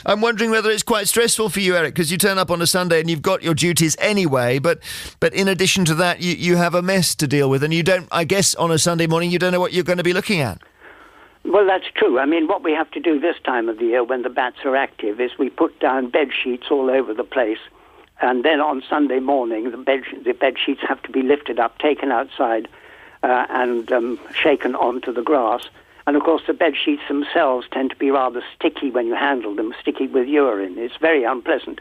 I'm wondering whether it's quite stressful for you, Eric, because you turn up on a Sunday and you've got your duties anyway, but in addition to that, you have a mess to deal with, and you don't, I guess, on a Sunday morning, you don't know what you're going to be looking at. Well, that's true. I mean, what we have to do this time of the year when the bats are active is we put down bed sheets all over the place, and then on Sunday morning, the bed sheets have to be lifted up, taken outside, and shaken onto the grass. And, of course, the bed sheets themselves tend to be rather sticky when you handle them, sticky with urine. It's very unpleasant.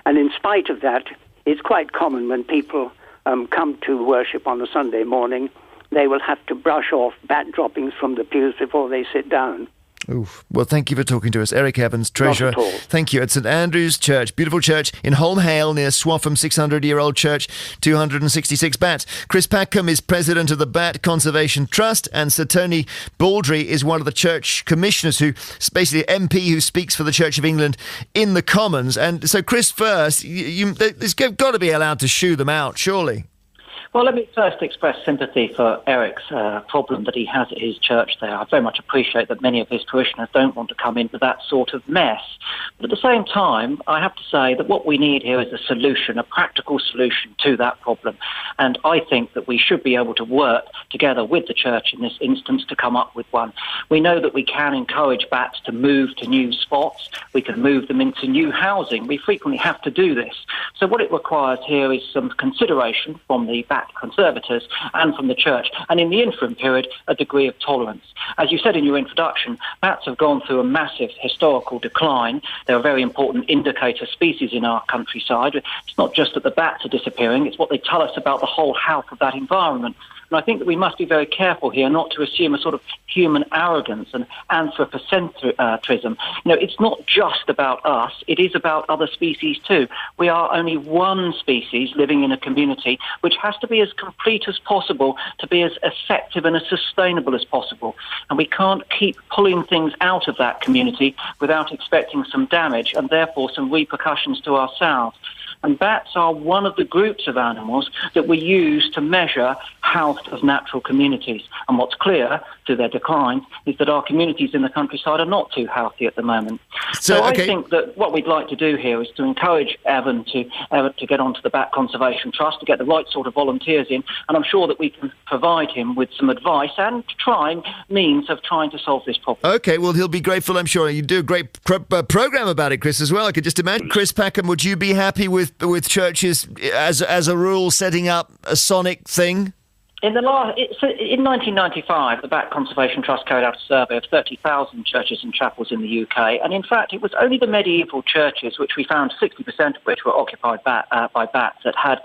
And in spite of that, it's quite common when people come to worship on a Sunday morning, they will have to brush off bat droppings from the pews before they sit down. Oof. Well, thank you for talking to us. Eric Evans, Treasurer. Not at all. Thank you. At St Andrew's Church, beautiful church in Holme Hale near Swaffham, 600-year-old church, 266 bats. Chris Packham is president of the Bat Conservation Trust, and Sir Tony Baldry is one of the church commissioners, who is basically MP who speaks for the Church of England in the Commons. And so, Chris, first, there's got to be allowed to shoo them out, surely. Well, let me first express sympathy for Eric's problem that he has at his church there. I very much appreciate that many of his parishioners don't want to come into that sort of mess. But at the same time, I have to say that what we need here is a solution, a practical solution to that problem. And I think that we should be able to work together with the church in this instance to come up with one. We know that we can encourage bats to move to new spots. We can move them into new housing. We frequently have to do this. So what it requires here is some consideration from the bat conservators and from the church, and in the interim period, a degree of tolerance. As you said in your introduction, bats have gone through a massive historical decline. They're a very important indicator species in our countryside. It's not just that the bats are disappearing, it's what they tell us about the whole health of that environment. And I think that we must be very careful here not to assume a sort of human arrogance and anthropocentrism. It's not just about us, it is about other species too. We are only one species living in a community which has to be as complete as possible to be as effective and as sustainable as possible. And we can't keep pulling things out of that community without expecting some damage and therefore some repercussions to ourselves. And bats are one of the groups of animals that we use to measure health of natural communities. And what's clear through their decline is that our communities in the countryside are not too healthy at the moment. So I think that what we'd like to do here is to encourage Evan to get onto the Bat Conservation Trust, to get the right sort of volunteers in, and I'm sure that we can provide him with some advice and means of trying to solve this problem. OK, well, he'll be grateful, I'm sure. You do a great programme about it, Chris, as well. I could just imagine. Chris Packham, would you be happy with churches, as a rule, setting up a sonic thing? In 1995, the Bat Conservation Trust carried out a survey of 30,000 churches and chapels in the UK, and in fact it was only the medieval churches, which we found 60% of which were occupied by bats, that had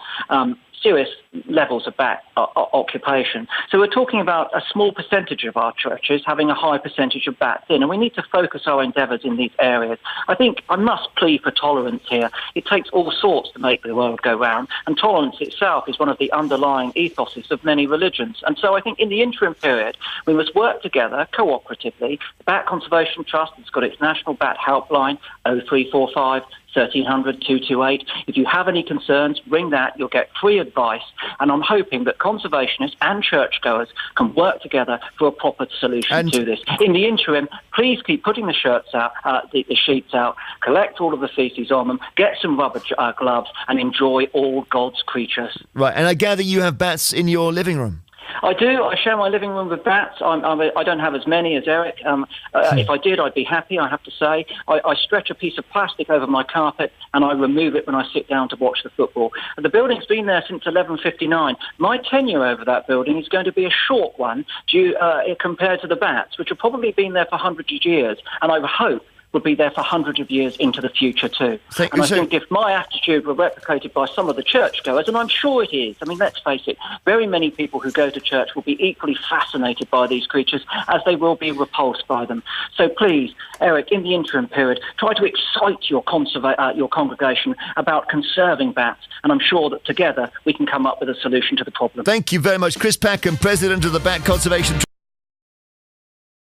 serious levels of bat occupation. So we're talking about a small percentage of our churches having a high percentage of bats in, and we need to focus our endeavours in these areas. I think I must plea for tolerance here. It takes all sorts to make the world go round, and tolerance itself is one of the underlying ethoses of many religions. And so I think in the interim period, we must work together cooperatively. The Bat Conservation Trust has got its National Bat Helpline, 0345 1300 228. If you have any concerns, ring that. You'll get free advice. And I'm hoping that conservationists and churchgoers can work together for a proper solution to this. In the interim, please keep putting the shirts out, the sheets out, collect all of the feces on them, get some rubber gloves, and enjoy all God's creatures. Right, and I gather you have bats in your living room. I do. I share my living room with bats. I don't have as many as Eric. If I did, I'd be happy, I have to say. I stretch a piece of plastic over my carpet and I remove it when I sit down to watch the football. And the building's been there since 1159. My tenure over that building is going to be a short one compared to the bats, which have probably been there for hundreds of years. And I hope would be there for hundreds of years into the future too. I think if my attitude were replicated by some of the churchgoers, and I'm sure it is, I mean, let's face it, very many people who go to church will be equally fascinated by these creatures as they will be repulsed by them. So please, Eric, in the interim period, try to excite your congregation about conserving bats, and I'm sure that together we can come up with a solution to the problem. Thank you very much. Chris Packham, President of the Bat Conservation Trust.